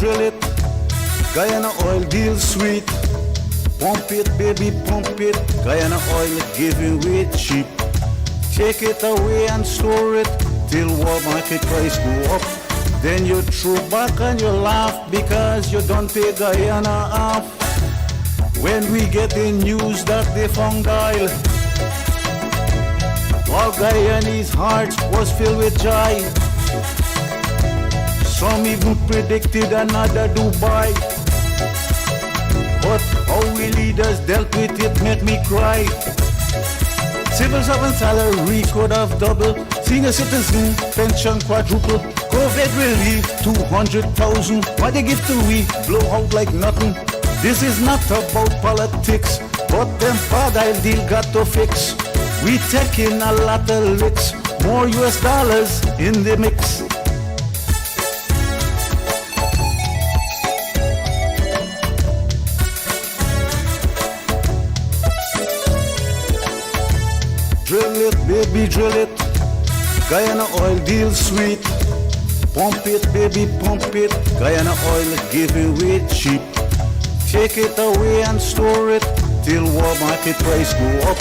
drill it. Guyana oil deal sweet. Pump it, baby, pump it. Guyana oil giving away cheap. Take it away and store it till world market price go up. Then you throw back and you laugh because you don't pay Guyana off. When we get the news that they found oil, all Guyanese hearts was filled with joy. Some even predicted another Dubai. But how we leaders dealt with it make me cry. Civil servant salary could have doubled. Senior citizen pension quadruple. COVID relief 200,000. What they give to we blow out like nothing. This is not about politics, but them bad deal got to fix. We taking a lot of licks, more US dollars in the mix. Drill it, baby, drill it. Guyana oil deal sweet. Pump it, baby, pump it. Guyana oil giving away cheap. Take it away and store it till world market price go up.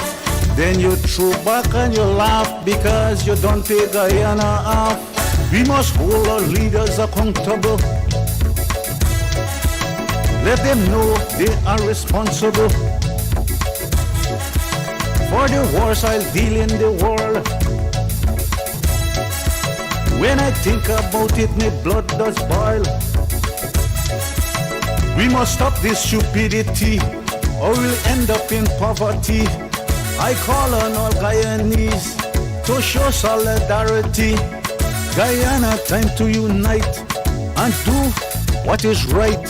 Then you throw back and you laugh because you don't pay Guyana off. We must hold our leaders accountable. Let them know they are responsible for the wars I'll deal in the world. When I think about it, my blood does boil. We must stop this stupidity or we'll end up in poverty. I call on all Guyanese to show solidarity. Guyana, time to unite and do what is right.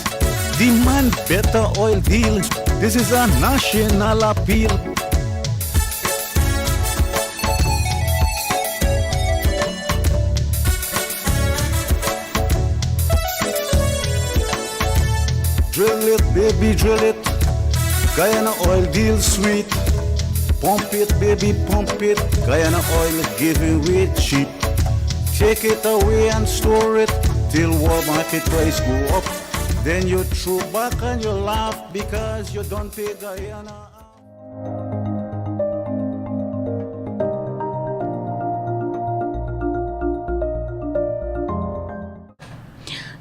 Demand better oil deals. This is a national appeal. Drill it, baby, drill it. Guyana oil deal sweet. Pump it, baby, pump it. Guyana oil giving away cheap. Take it away and store it till world market price go up. Then you throw back and you laugh because you don't pay Guyana.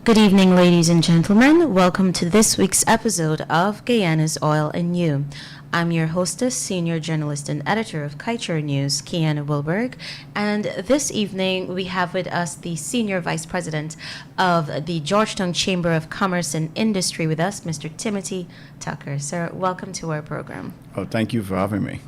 Good evening, ladies and gentlemen. Welcome to this week's episode of Guyana's Oil and You. I'm your hostess, senior journalist and editor of Kaieteur News, Kiana Wilburg. And this evening, we have with us the senior vice president of the Georgetown Chamber of Commerce and Industry with us, Mr. Timothy Tucker. Sir, welcome to our program. Oh, thank you for having me.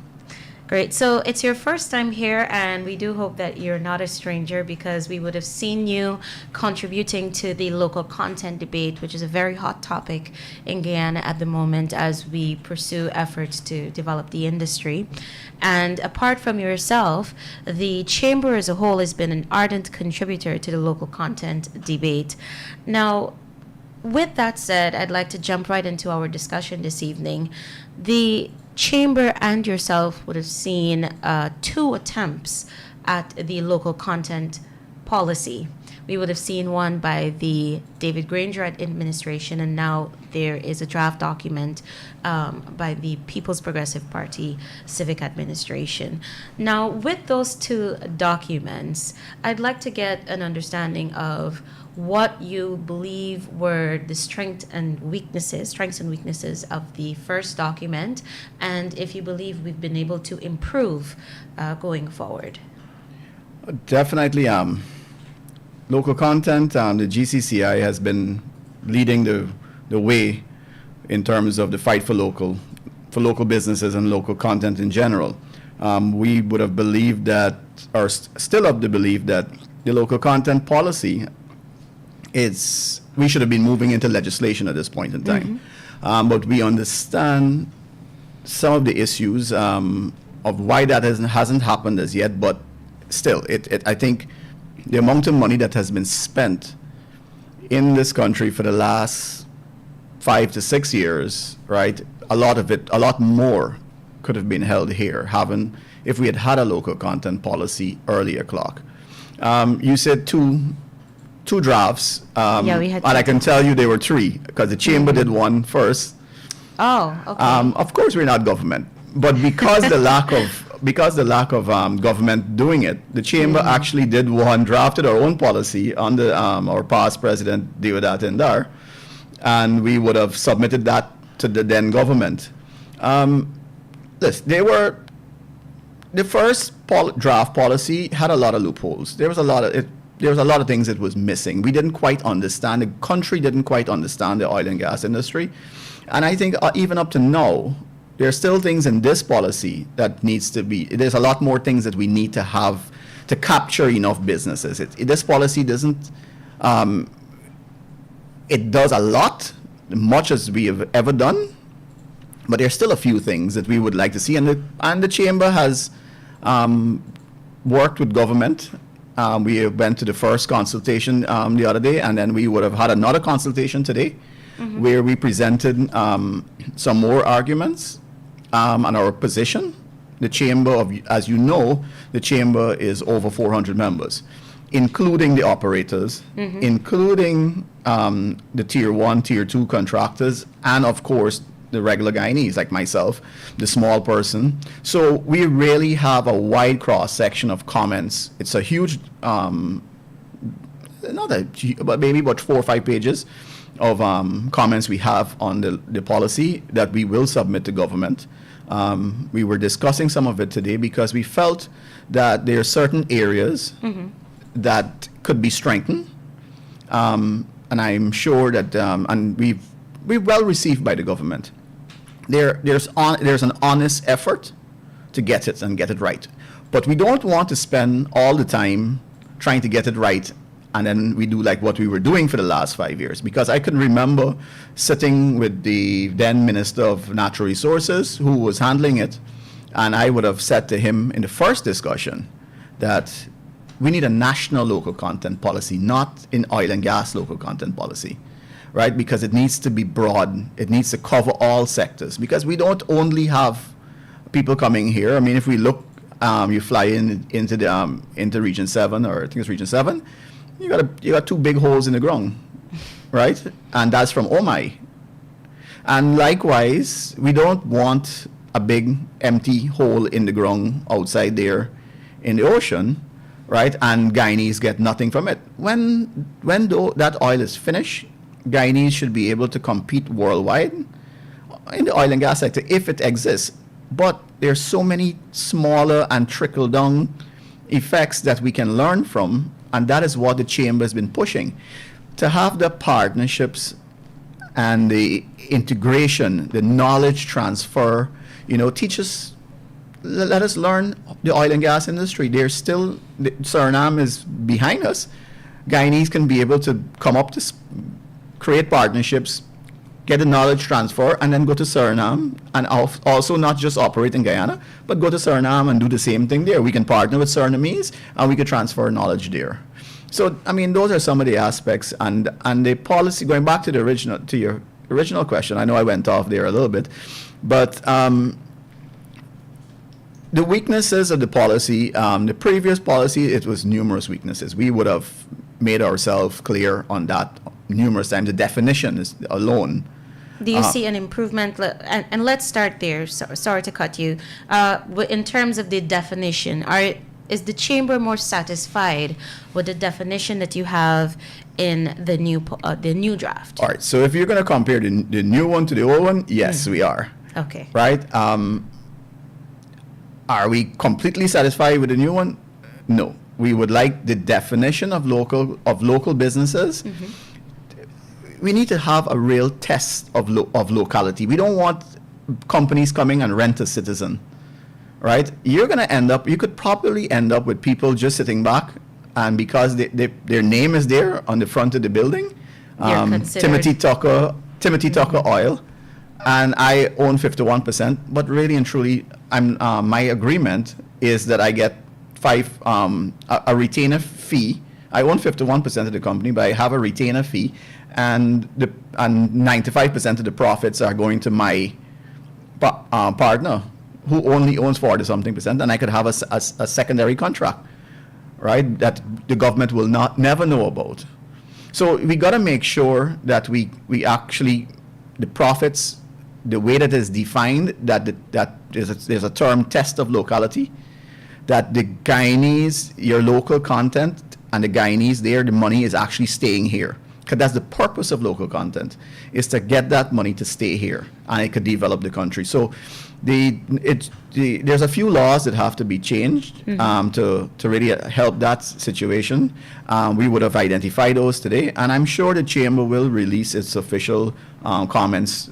Great. So it's your first time here, and we do hope that you're not a stranger because we would have seen you contributing to the local content debate, which is a very hot topic in Guyana at the moment as we pursue efforts to develop the industry. And apart from yourself, the Chamber as a whole has been an ardent contributor to the local content debate. Now, with that said, I'd like to jump right into our discussion this evening. The Chamber and yourself would have seen two attempts at the local content policy. We would have seen one by the David Granger administration, and now there is a draft document by the People's Progressive Party Civic Administration. Now, with those two documents, I'd like to get an understanding of what you believe were the strengths and weaknesses of the first document, and if you believe we've been able to improve going forward. Definitely, local content, the GCCI has been leading the way in terms of the fight for local businesses and local content in general. We would have believed that, or still of the belief that the local content policy we should have been moving into legislation at this point in time. Mm-hmm. But we understand some of the issues of why that hasn't happened as yet, but still, I think the amount of money that has been spent in this country for the last 5 to 6 years, right, a lot more could have been held here, if we had had a local content policy earlier. You said two two drafts. Yeah, we had and I two. can tell you there were three, because the chamber did one first. Oh, okay. Of course, we're not government, but because the lack of government doing it, the chamber actually did one, drafted our own policy under our past president Deodat Indar, and we would have submitted that to the then government. Listen, the first draft policy had a lot of loopholes. There was a lot of things it was missing. We didn't quite understand. The country didn't quite understand the oil and gas industry. And I think even up to now, there are still things in this policy that needs to be, there's a lot more things that we need to have to capture enough businesses. This policy doesn't, it does a lot, much as we have ever done, but there's still a few things that we would like to see. And the chamber has worked with government. We went to the first consultation the other day, and then we would have had another consultation today, where we presented some more arguments on our position. The chamber, as you know, the chamber is over 400 members, including the operators, including the tier 1, tier 2 contractors, and of course the regular Guyanese like myself, the small person. So we really have a wide cross section of comments. It's a huge, not but maybe about 4 or 5 pages of comments we have on the policy that we will submit to government. We were discussing some of it today because we felt that there are certain areas that could be strengthened, and I'm sure that and we're well received by the government. There's an honest effort to get it right, but we don't want to spend all the time trying to get it right, and then we do like what we were doing for the last 5 years. Because I can remember sitting with the then Minister of Natural Resources who was handling it, and I would have said to him in the first discussion that we need a national local content policy, not an oil and gas local content policy, right? Because it needs to be broad. It needs to cover all sectors, because we don't only have people coming here. I mean, if we look, you fly into Region 7, or I think it's Region 7, you got 2 big holes in the ground, right? And that's from Omai. And likewise, we don't want a big empty hole in the ground outside there in the ocean, right? And Guyanese get nothing from it. When that oil is finished, Guyanese should be able to compete worldwide in the oil and gas sector if it exists. But there's so many smaller and trickle-down effects that we can learn from, and that is what the chamber has been pushing. To have the partnerships and the integration, the knowledge transfer, teach us, let us learn the oil and gas industry. There's still, Suriname is behind us. Guyanese can be able to come up to create partnerships, get the knowledge transfer, and then go to Suriname, and also not just operate in Guyana, but go to Suriname and do the same thing there. We can partner with Surinamese, and we could transfer knowledge there. So, I mean, those are some of the aspects, and the policy, going back to your original question, I know I went off there a little bit, but the weaknesses of the policy, the previous policy, it was numerous weaknesses. We would have made ourselves clear on that numerous times. The definition is alone. Do you see an improvement? And let's start there. Sorry to cut you. In terms of the definition, is the chamber more satisfied with the definition that you have in the new draft? All right. So if you're going to compare the new one to the old one, yes, we are. Okay. Right. Are we completely satisfied with the new one? No. We would like the definition of local businesses. We need to have a real test of locality. We don't want companies coming and rent a citizen, right? You could probably end up with people just sitting back, and because their name is there on the front of the building, Timothy Tucker Oil, and I own 51%, but really and truly, my agreement is that I get a retainer fee. I own 51% of the company, but I have a retainer fee, and 95% of the profits are going to my partner, who only owns 40-something%, and I could have a secondary contract, right, that the government will never know about. So we got to make sure that we actually, the profits, the way that is defined, that there's a term test of locality, that the Guyanese, your local content, and the Guyanese there, the money is actually staying here. Because that's the purpose of local content, is to get that money to stay here, and it could develop the country. So there's a few laws that have to be changed to really help that situation. We would have identified those today, and I'm sure the Chamber will release its official comments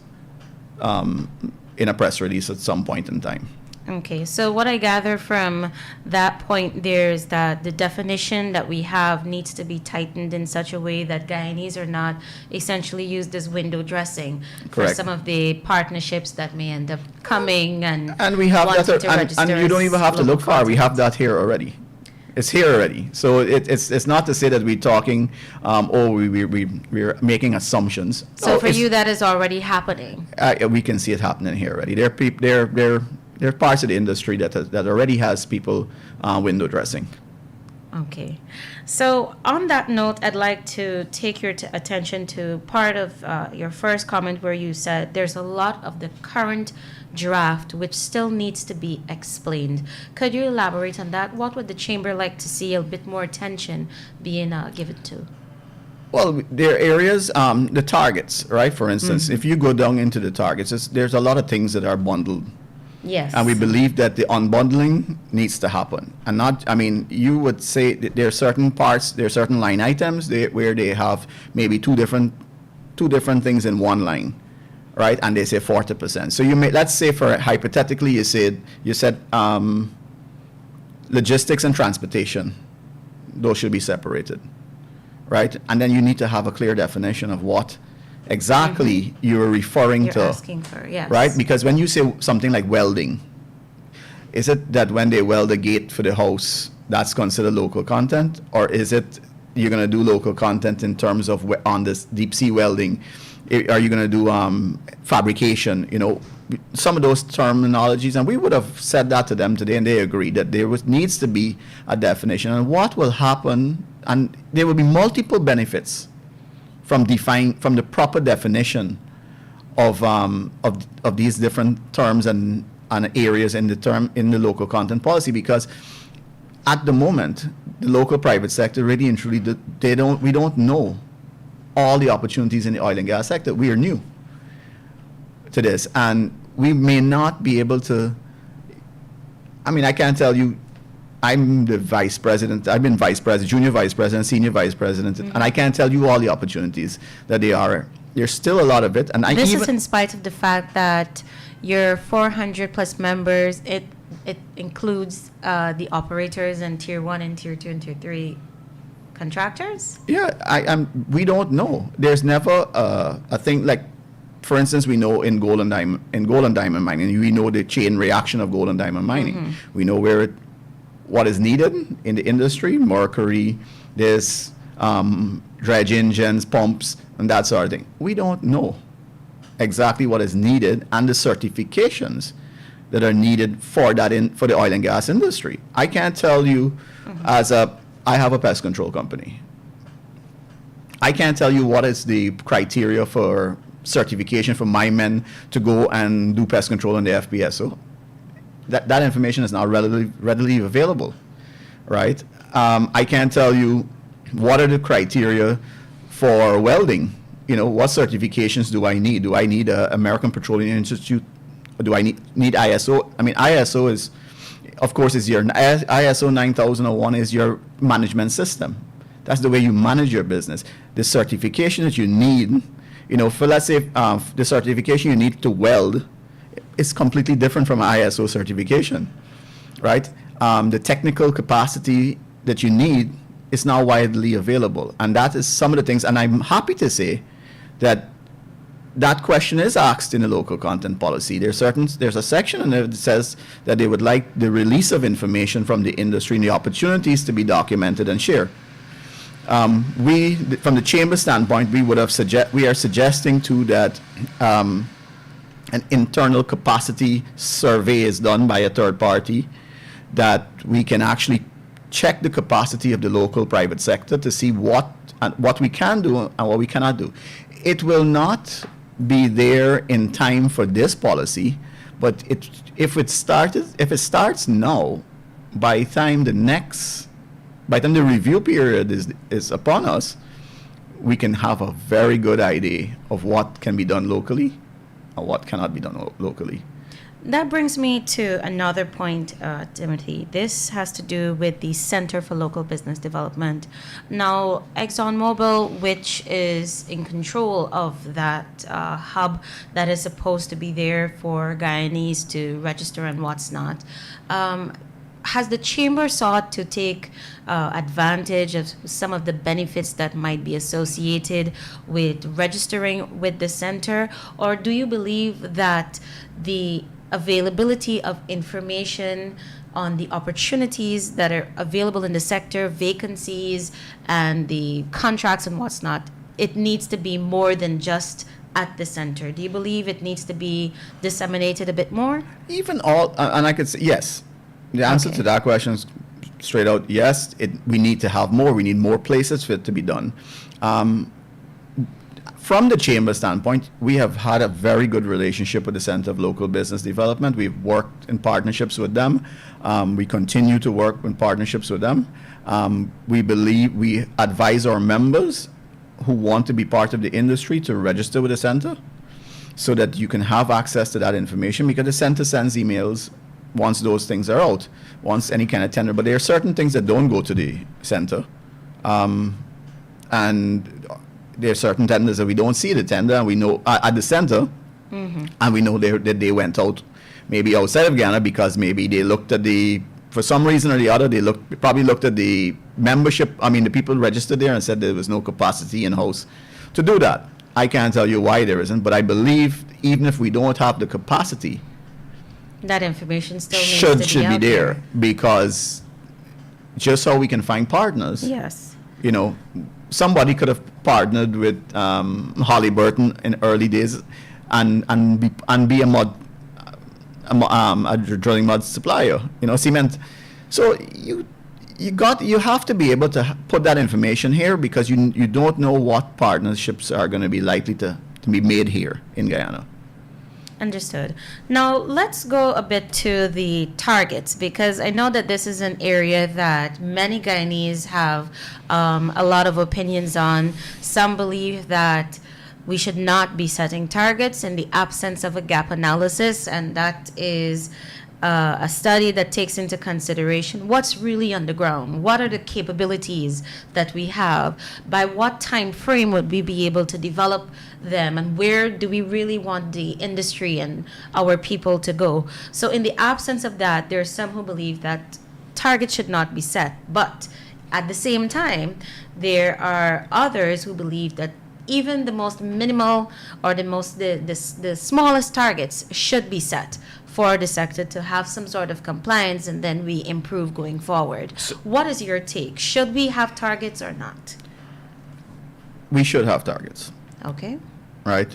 in a press release at some point in time. Okay, so what I gather from that point there is that the definition that we have needs to be tightened in such a way that Guyanese are not essentially used as window dressing for Correct. some of the partnerships that may end up coming and we have wanting that, to and register you don't as even have to local look far. We content. have that here already. It's here already. So it's not to say that we're talking, we're making assumptions. So No, for you, that is already happening. we can see it happening here already. There are parts of the industry that already has people window dressing. Okay. So on that note, I'd like to take your attention to part of your first comment where you said there's a lot of the current draft which still needs to be explained. Could you elaborate on that? What would the Chamber like to see a bit more attention being given to? Well, there are areas, the targets, right? For instance, if you go down into the targets, there's a lot of things that are bundled. Yes. And we believe that the unbundling needs to happen. And not, I mean, you would say that there are certain parts, there are certain line items where they have maybe two different things in one line, right? And they say 40%. So you may, let's say for hypothetically, you said logistics and transportation, those should be separated, right? And then you need to have a clear definition of what exactly you're referring You're to. asking for, yes. Right? Because when you say something like welding, is it that when they weld a gate for the house, that's considered local content? Or is it you're going to do local content in terms of on this deep sea welding? Are you going to do fabrication? You know, some of those terminologies, and we would have said that to them today, and they agreed that there needs to be a definition. And what will happen, and there will be multiple benefits from the proper definition of these different terms and areas in the local content policy, because at the moment the local private sector really and truly we don't know all the opportunities in the oil and gas sector. We are new to this, and we may not be able to. I mean, I can't tell you. I'm the vice president. I've been vice president, junior vice president, senior vice president, and I can't tell you all the opportunities that they are. There's still a lot of it, and This is in spite of the fact that your 400 plus members, it includes the operators and tier 1 and tier 2 and tier 3 contractors? Yeah, we don't know. There's never a thing like, for instance, we know in gold and diamond mining, we know the chain reaction of gold and diamond mining. We know what is needed in the industry, mercury, this, dredge engines, pumps, and that sort of thing. We don't know exactly what is needed and the certifications that are needed for for the oil and gas industry. I can't tell you I have a pest control company. I can't tell you what is the criteria for certification for my men to go and do pest control in the FPSO. That information is not readily available, right? I can't tell you what are the criteria for welding. You know, what certifications do I need? Do I need a American Petroleum Institute? Or do I need ISO? I mean, ISO is, of course, ISO 9001 is your management system. That's the way you manage your business. The certification that you need, you know, for let's say the certification you need to weld, it's completely different from ISO certification, right? The technical capacity that you need is now widely available, and that is some of the things. And I'm happy to say that question is asked in the local content policy. There's a section in it that says that they would like the release of information from the industry and the opportunities to be documented and shared. From the chamber standpoint, we are suggesting too that an internal capacity survey is done by a third party, that we can actually check the capacity of the local private sector to see what we can do and what we cannot do. It will not be there in time for this policy, but if it starts now, by the time the review period is upon us, we can have a very good idea of what can be done locally and what cannot be done locally. That brings me to another point, Timothy. This has to do with the Center for Local Business Development. Now, ExxonMobil, which is in control of that hub that is supposed to be there for Guyanese to register and what's not, has the chamber sought to take advantage of some of the benefits that might be associated with registering with the center? Or do you believe that the availability of information on the opportunities that are available in the sector, vacancies, and the contracts and what's not, it needs to be more than just at the center? Do you believe it needs to be disseminated a bit more? And I could say yes. The answer to that question is straight out yes. We need to have more. We need more places for it to be done. From the chamber standpoint, we have had a very good relationship with the Center of Local Business Development. We've worked in partnerships with them. We continue to work in partnerships with them. We advise our members who want to be part of the industry to register with the center so that you can have access to that information, because the center sends emails once those things are out, once any kind of tender. But there are certain things that don't go to the center. And there are certain tenders that we don't see the tender, and we know at the center, and we know that they went out maybe outside of Guyana because maybe they looked at for some reason or the other, they probably looked at the membership, the people registered there and said there was no capacity in-house to do that. I can't tell you why there isn't, but I believe even if we don't have the capacity, that information still needs should be there, because just so we can find partners. Yes. Somebody could have partnered with Halliburton in early days and be a drilling mud supplier, cement. So you have to be able to put that information here, because you don't know what partnerships are going to be likely to be made here in Guyana. Understood. Now, let's go a bit to the targets, because I know that this is an area that many Guyanese have a lot of opinions on. Some believe that we should not be setting targets in the absence of a gap analysis, and that is a study that takes into consideration what's really on the ground. What are the capabilities that we have? By what time frame would we be able to develop them? And where do we really want the industry and our people to go? So in the absence of that, there are some who believe that targets should not be set. But at the same time, there are others who believe that even the most minimal or the smallest targets should be set for the sector to have some sort of compliance, and then we improve going forward. So, what is your take? Should we have targets or not? We should have targets. Okay. Right.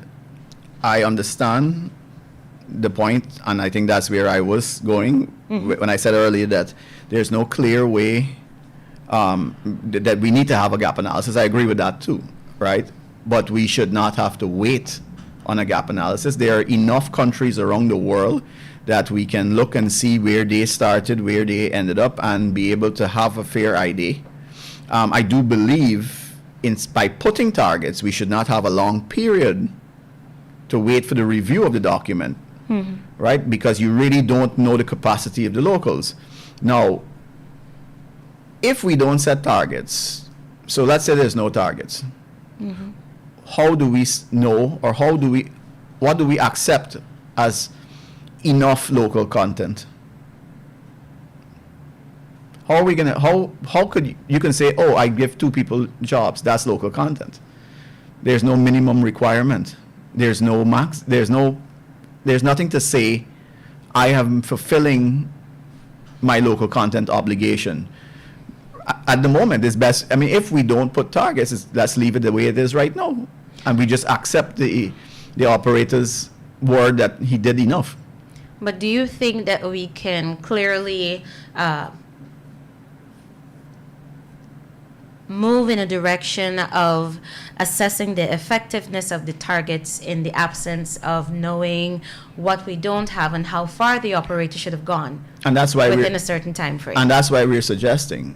I understand the point, and I think that's where I was going when I said earlier that there's no clear way that we need to have a gap analysis. I agree with that too, right? But we should not have to wait on a gap analysis. There are enough countries around the world that we can look and see where they started, where they ended up, and be able to have a fair idea. I do believe by putting targets, we should not have a long period to wait for the review of the document, right? Because you really don't know the capacity of the locals. Now, if we don't set targets, so let's say there's no targets, how do we know, or what do we accept as enough local content? How are we gonna, how could you can say, oh, I give 2 people jobs, that's local content. There's no minimum requirement. There's no max, there's nothing to say I am fulfilling my local content obligation. At the moment, it's best, if we don't put targets, let's leave it the way it is right now. And we just accept the operator's word that he did enough. But do you think that we can clearly move in a direction of assessing the effectiveness of the targets in the absence of knowing what we don't have and how far the operator should have gone And that's why within a certain time frame. And that's why we're suggesting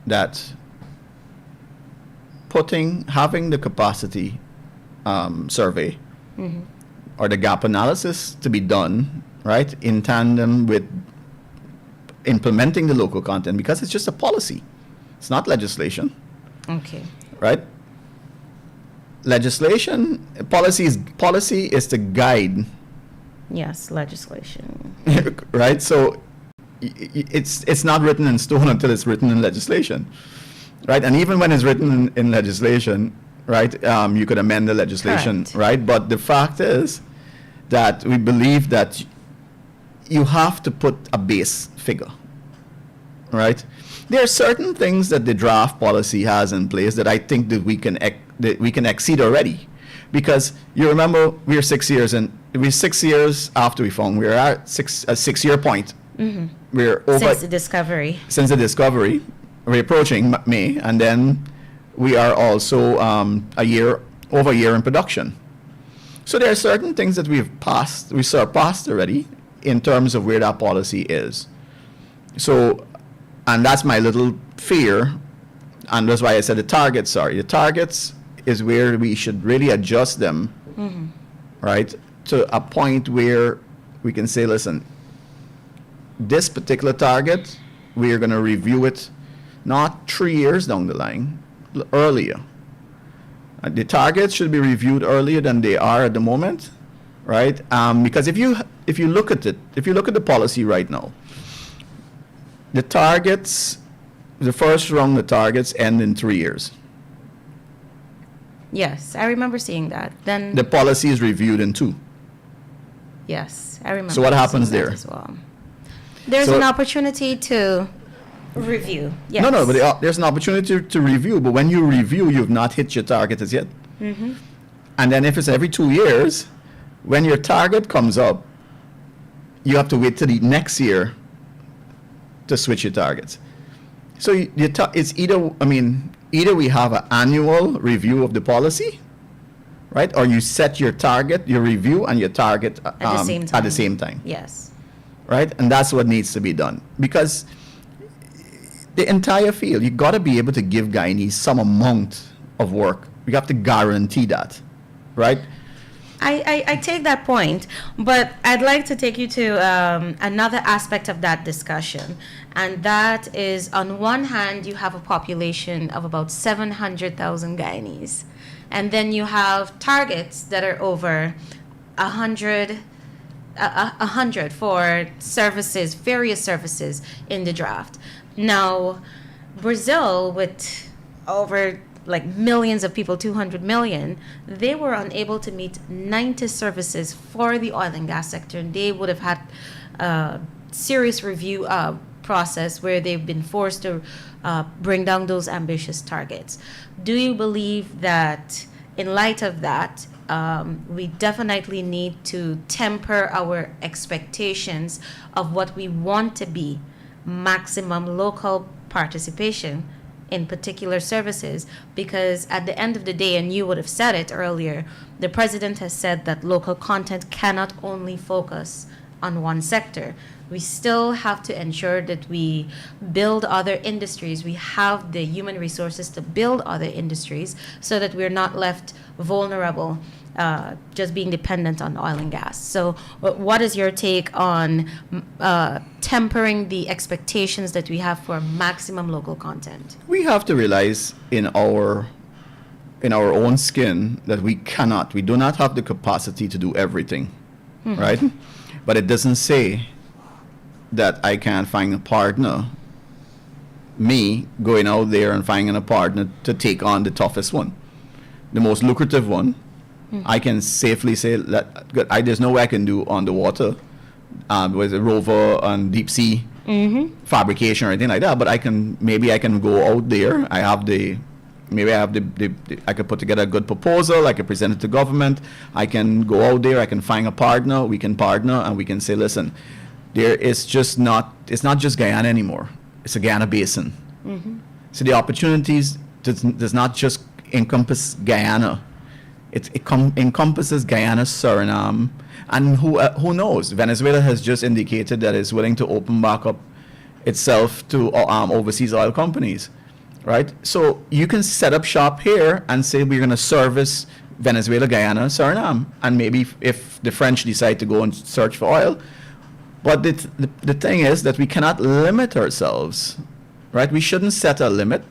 that having the capacity survey or the gap analysis to be done, right, in tandem with implementing the local content, because it's just a policy. It's not legislation, Okay. right? Legislation, policy is to guide, Yes, legislation. right? So it's not written in stone until it's written in legislation, right? And even when it's written in legislation, right, you could amend the legislation, Correct. right? But the fact is that we believe that you have to put a base figure, right? There are certain things that the draft policy has in place that I think that we can exceed already, because you remember we're 6 years in. We're 6 years after we found. We're at a 6 year point. We're over Since the discovery. since the discovery. We're approaching May, and then we are also over a year in production. So there are certain things that we surpassed already in terms of where that policy is. So, and that's my little fear, and that's why I said the targets. The targets is where we should really adjust them, right, to a point where we can say, listen, this particular target, we are going to review it not 3 years down the line, earlier. The targets should be reviewed earlier than they are at the moment, right? Because if you look at it, if you look at the policy right now, the targets, the first round of targets end in 3 years. Yes, I remember seeing that. Then The policy is reviewed in 2. yes, I remember. So what happens seeing that there? as well? There's So- an opportunity to review. Yes. No, but there's an opportunity to review, but when you review, you've not hit your target as yet. And then if it's every 2 years, when your target comes up, you have to wait till the next year to switch your targets. So it's either we have an annual review of the policy, right? Or you set your target, your review, and your target At the same time. at the same time, Yes. right? And that's what needs to be done, because the entire field, you got to be able to give Guyanese some amount of work. You have to guarantee that, right? I take that point, but I'd like to take you to another aspect of that discussion. And that is, on one hand, you have a population of about 700,000 Guyanese. And then you have targets that are over 100 for services, various services in the draft. Now, Brazil, with over like millions of people, 200 million, they were unable to meet 90 services for the oil and gas sector, and they would have had a serious review process where they've been forced to bring down those ambitious targets. Do you believe that in light of that, we definitely need to temper our expectations of what we want to be maximum local participation in particular services? Because at the end of the day, and you would have said it earlier, the president has said that local content cannot only focus on one sector. We still have to ensure that we build other industries. We have the human resources to build other industries so that we're not left vulnerable, just being dependent on oil and gas. So what is your take on tempering the expectations that we have for maximum local content? We have to realize in our own skin that we do not have the capacity to do everything, right? But it doesn't say that I can't find a partner, me going out there and finding a partner to take on the toughest one, the most lucrative one. I can safely say that there's no way I can do on the water with a rover on deep sea fabrication or anything like that, but I can go out there. I could put together a good proposal. I could present it to government. I can go out there. I can find a partner. We can partner, and we can say, listen, it's not just Guyana anymore. It's a Guyana basin. So the opportunities does not just encompass Guyana. It encompasses Guyana, Suriname, and who knows? Venezuela has just indicated that it's willing to open back up itself to overseas oil companies, right? So you can set up shop here and say we're going to service Venezuela, Guyana, Suriname, and maybe if the French decide to go and search for oil. But the thing is that we cannot limit ourselves, right? We shouldn't set a limit.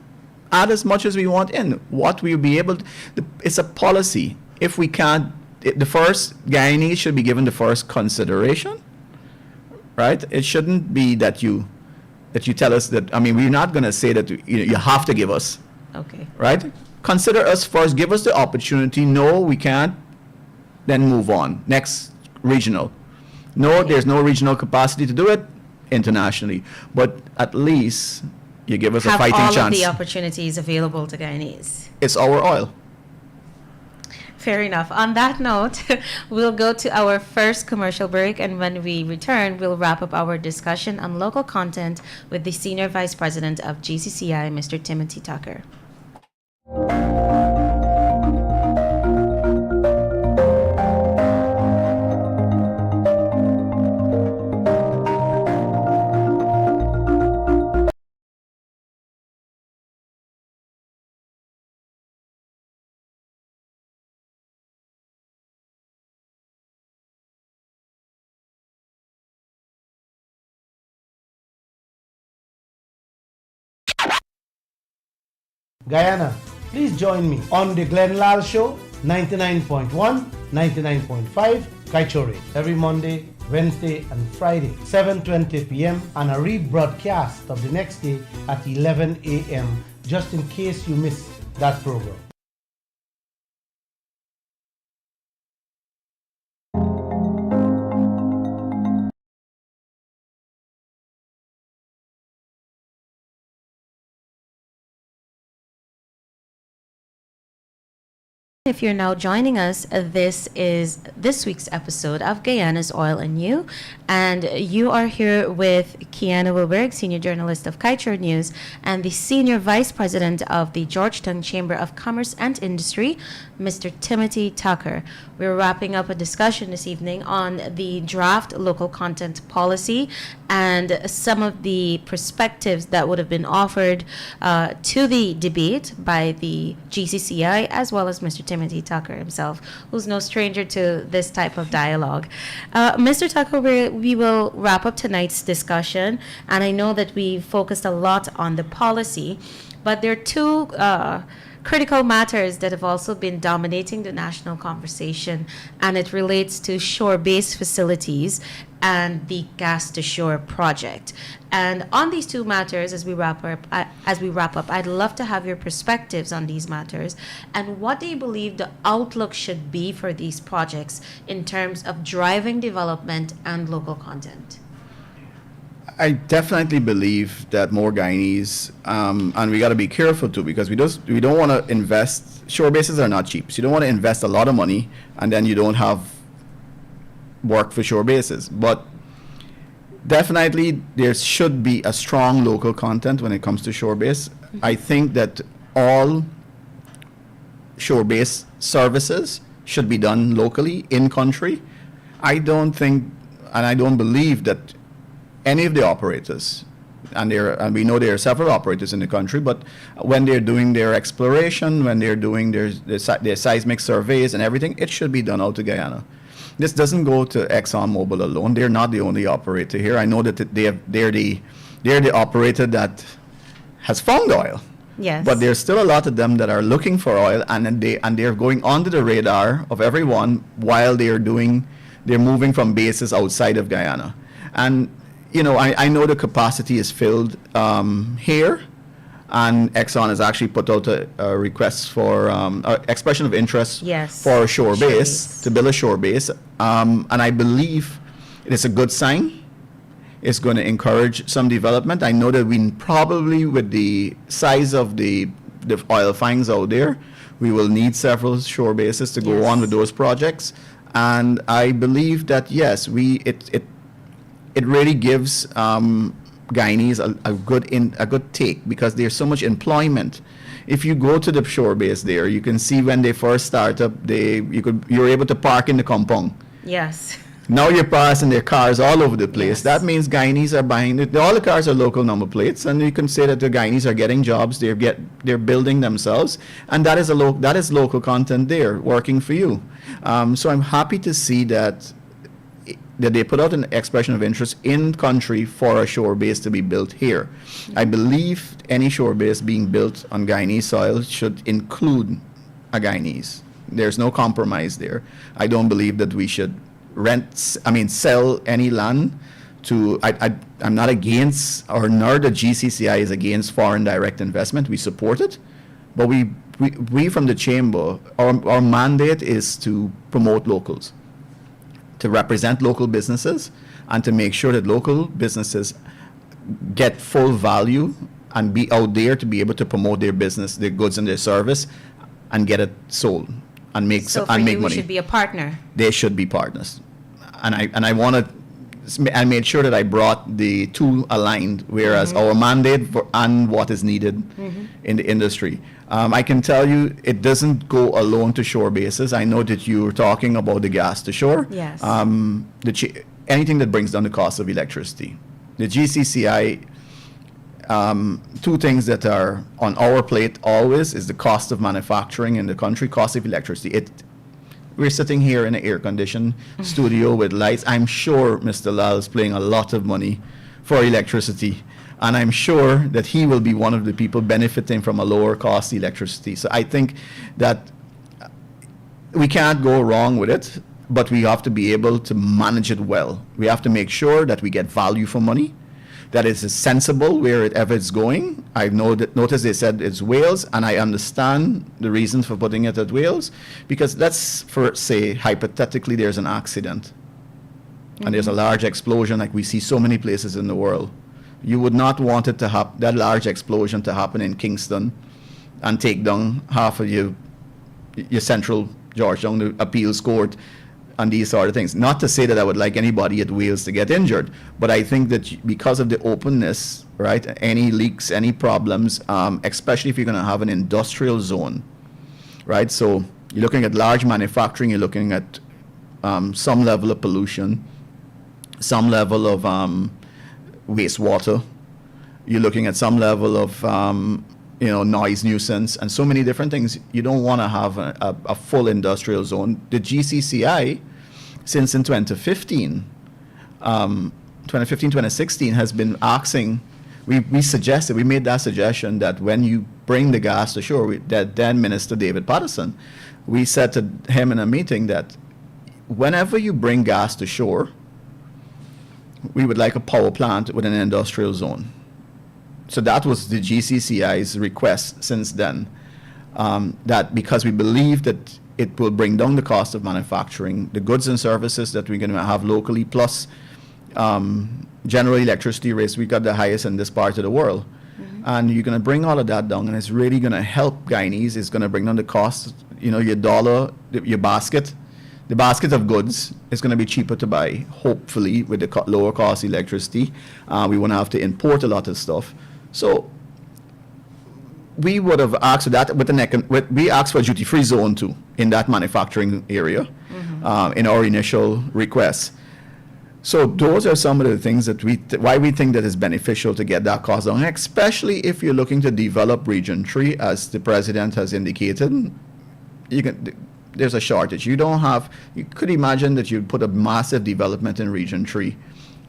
Add as much as we want in. What we'll be able to, it's a policy. If we can't, the first, Guyanese should be given the first consideration, right? It shouldn't be that you tell us that, I mean, we're not going to say that you have to give us. Okay. Right? Consider us first, give us the opportunity. No, we can't, then move on. Next, regional. No, there's no regional capacity to do it internationally. But at least you give us a fighting have all chance. of the opportunities available to Guyanese. It's our oil. Fair enough. On that note, we'll go to our first commercial break, and when we return, we'll wrap up our discussion on local content with the Senior Vice President of GCCI, Mr. Timothy Tucker. Guyana, please join me on the Glenn Lal Show, 99.1, 99.5, Kaieteur, every Monday, Wednesday and Friday, 7:20 p.m. and a rebroadcast of the next day at 11 a.m. just in case you missed that program. If you're now joining us, this is this week's episode of Guyana's Oil and You, and you are here with Kiana Wilburg, Senior Journalist of Kaieteur News, and the Senior Vice President of the Georgetown Chamber of Commerce and Industry, Mr. Timothy Tucker. We're wrapping up a discussion this evening on the draft local content policy and some of the perspectives that would have been offered to the debate by the GCCI as well as Mr. Timothy Tucker himself, who's no stranger to this type of dialogue. Mr. Tucker, we will wrap up tonight's discussion, and I know that we focused a lot on the policy, but there are two critical matters that have also been dominating the national conversation, and it relates to shore-based facilities and the gas to shore project. And on these two matters, as we wrap up, I'd love to have your perspectives on these matters and what do you believe the outlook should be for these projects in terms of driving development and local content. I definitely believe that more Guyanese, and we got to be careful too, because we don't want to invest. Shore bases are not cheap, so you don't want to invest a lot of money and then you don't have work for shore bases. But definitely there should be a strong local content when it comes to shore base. Mm-hmm. I think that all shore base services should be done locally in country. I don't think, and I don't believe that any of the operators, and we know there are several operators in the country, but when they're doing their exploration, when they're doing their seismic surveys and everything, it should be done out to Guyana. This doesn't go to ExxonMobil alone. They're not the only operator here. I know that they're the operator that has found oil. Yes. But there's still a lot of them that are looking for oil, and they're going under the radar of everyone while they're moving from bases outside of Guyana. And you know, I know the capacity is filled here, and Exxon has actually put out a request for expression of interest for a shore base, to build a shore base. And I believe it is a good sign. It's going to encourage some development. I know that we probably, with the size of the oil finds out there, we will need several shore bases to go on with those projects. And I believe that, yes, it really gives Guyanese a good take because there's so much employment. If you go to the shore base there, you can see when they first start up, you're able to park in the compound. Yes. Now you're passing their cars all over the place. Yes. That means Guyanese are buying all the cars are local number plates, and you can say that the Guyanese are getting jobs. They're building themselves, and that is local content there working for you. So I'm happy to see that they put out an expression of interest in country for a shore base to be built here. I believe any shore base being built on Guyanese soil should include a Guyanese. There's no compromise there. I don't believe that we should sell any land to, I'm not against, or nor the GCCI is against foreign direct investment. We support it, but we from the chamber, our mandate is to promote locals, to represent local businesses, and to make sure that local businesses get full value and be out there to be able to promote their business, their goods and their service, and get it sold and make So for and make you, money. we should be a partner. They should be partners, and I made sure that I brought the two aligned, whereas our mandate and what is needed in the industry. I can tell you it doesn't go alone to shore bases. I know that you were talking about the gas to shore. Yes. Anything that brings down the cost of electricity. The GCCI, two things that are on our plate always is the cost of manufacturing in the country, cost of electricity. We're sitting here in an air-conditioned studio with lights. I'm sure Mr. Lal is paying a lot of money for electricity, and I'm sure that he will be one of the people benefiting from a lower cost electricity. So I think that we can't go wrong with it, but we have to be able to manage it well. We have to make sure that we get value for money, that it's sensible wherever it's going. I've noticed they said it's Wales, and I understand the reasons for putting it at Wales, because let's say hypothetically there's an accident and there's a large explosion like we see so many places in the world. You would not want it to that large explosion to happen in Kingston and take down half of your central Georgetown, the appeals court, and these sort of things. Not to say that I would like anybody at Wales to get injured, but I think that because of the openness, right, any leaks, any problems, especially if you're going to have an industrial zone, right? So you're looking at large manufacturing, you're looking at some level of pollution, some level of wastewater, you're looking at some level of noise nuisance, and so many different things. You don't want to have a full industrial zone. The GCCI, since in 2015, 2016, has been asking, we made that suggestion that when you bring the gas to shore, that then Minister David Patterson, we said to him in a meeting that whenever you bring gas to shore, we would like a power plant with an industrial zone. So that was the GCCI's request since then, that because we believe that it will bring down the cost of manufacturing, the goods and services that we're going to have locally, plus general electricity rates, we got the highest in this part of the world. And you're going to bring all of that down, and it's really going to help Guyanese. It's going to bring down the cost, your dollar, your basket. The basket of goods is going to be cheaper to buy, hopefully, with the lower cost electricity. We won't have to import a lot of stuff. So we would have asked for that we asked for a duty-free zone too in that manufacturing area in our initial request. So those are some of the things that why we think that it's beneficial to get that cost down, especially if you're looking to develop Region 3, as the President has indicated. There's a shortage. You could imagine that you'd put a massive development in Region 3,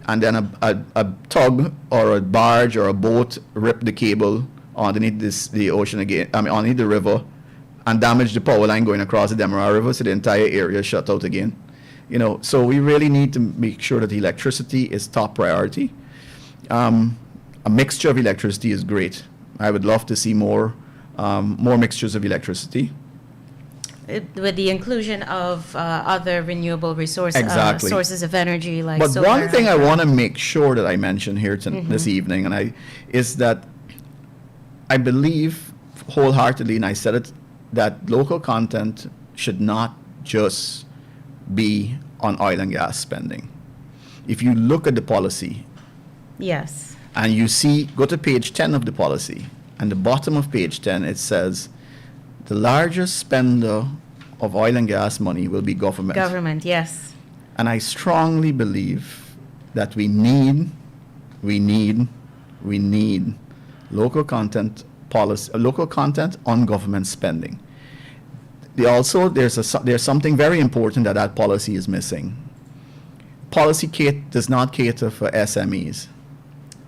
and then a tug or a barge or a boat rip the cable underneath the ocean again, underneath the river, and damage the power line going across the Demerara River, so the entire area is shut out again. So we really need to make sure that electricity is top priority. A mixture of electricity is great. I would love to see more mixtures of electricity. With the inclusion of other renewable Exactly. sources of energy like But solar. one thing I want to make sure that I mention here this evening, is that I believe wholeheartedly, and I said it, that local content should not just be on oil and gas spending. If you look at the policy, Yes. And you see, go to page 10 of the policy, and the bottom of page 10, it says, the largest spender of oil and gas money will be government. Government, yes. And I strongly believe that we need local content policy, local content on government spending. There's something very important that policy is missing. Policy does not cater for SMEs.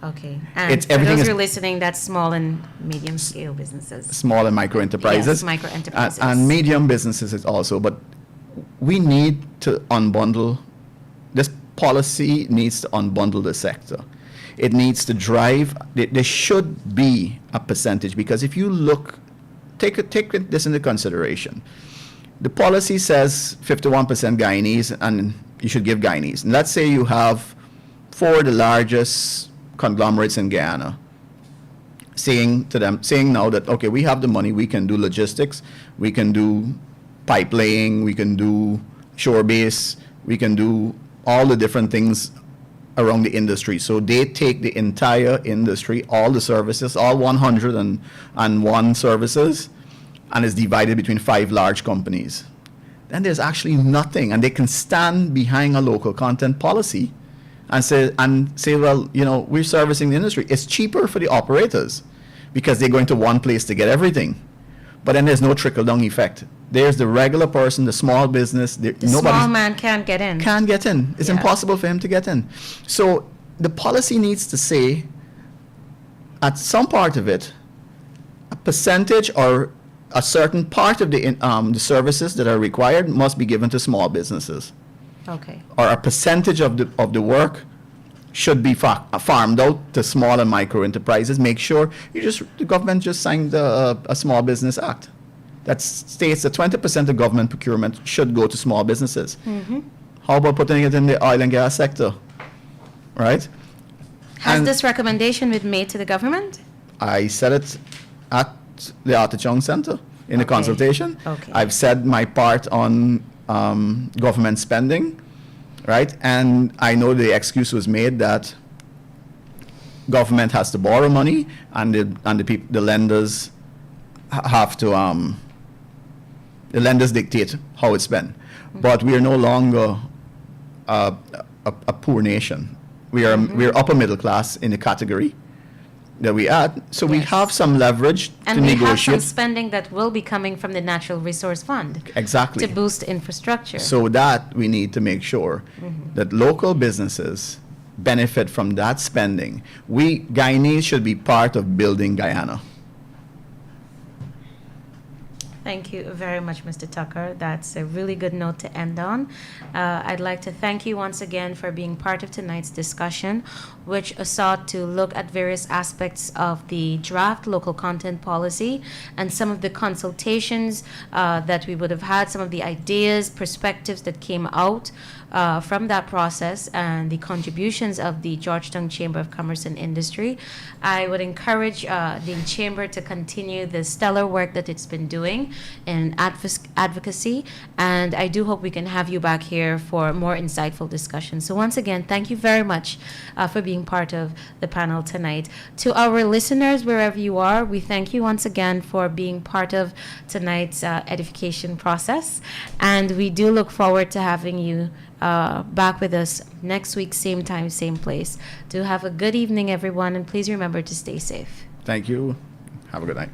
Okay. And for everything those is who are listening, that's small and medium scale businesses. small and micro enterprises. Yes, micro enterprises. And medium businesses is also, but we need to unbundle, this policy needs to unbundle the sector. It needs to drive, there should be a percentage, because if you look, take this into consideration. The policy says 51% Guyanese, and you should give Guyanese. And let's say you have 4 of the largest conglomerates in Guyana saying now that, okay, we have the money, we can do logistics, we can do pipe laying, we can do shore base, we can do all the different things around the industry. So they take the entire industry, all the services, all 101 services, and it's divided between 5 large companies. Then there's actually nothing, and they can stand behind a local content policy and say, well, we're servicing the industry. It's cheaper for the operators because they're going to one place to get everything. But then there's no trickle-down effect. There's the regular person, the small business. The small man can't get in. Can't get in. It's impossible for him to get in. So the policy needs to say, at some part of it, a percentage or a certain part of the services that are required must be given to small businesses. Okay. Or a percentage of the work should be farmed out to small and micro enterprises. Make sure the government just signed a Small Business Act that states that 20% of government procurement should go to small businesses. Mm-hmm. How about putting it in the oil and gas sector, right? Has this recommendation been made to the government? I said it at the Artichong Center in the consultation. Okay. I've said my part on government spending, right? And I know the excuse was made that government has to borrow money, and the lenders have to the lenders dictate how it's spent. Mm-hmm. But we are no longer a poor nation. We're upper middle class in the category that we add, so we have some leverage and to negotiate. And we have some spending that will be coming from the Natural Resource Fund. Exactly. To boost infrastructure. So that we need to make sure that local businesses benefit from that spending. Guyanese should be part of building Guyana. Thank you very much, Mr. Tucker. That's a really good note to end on. I'd like to thank you once again for being part of tonight's discussion, which sought to look at various aspects of the draft local content policy and some of the consultations that we would have had, some of the ideas, perspectives that came out from that process, and the contributions of the Georgetown Chamber of Commerce and Industry. I would encourage the Chamber to continue the stellar work that it's been doing in advocacy, and I do hope we can have you back here for more insightful discussion. So once again, thank you very much for being part of the panel tonight. To our listeners, wherever you are, we thank you once again for being part of tonight's edification process, and we do look forward to having you back with us next week, same time, same place. Do have a good evening, everyone, and please remember to stay safe. Thank you. Have a good night.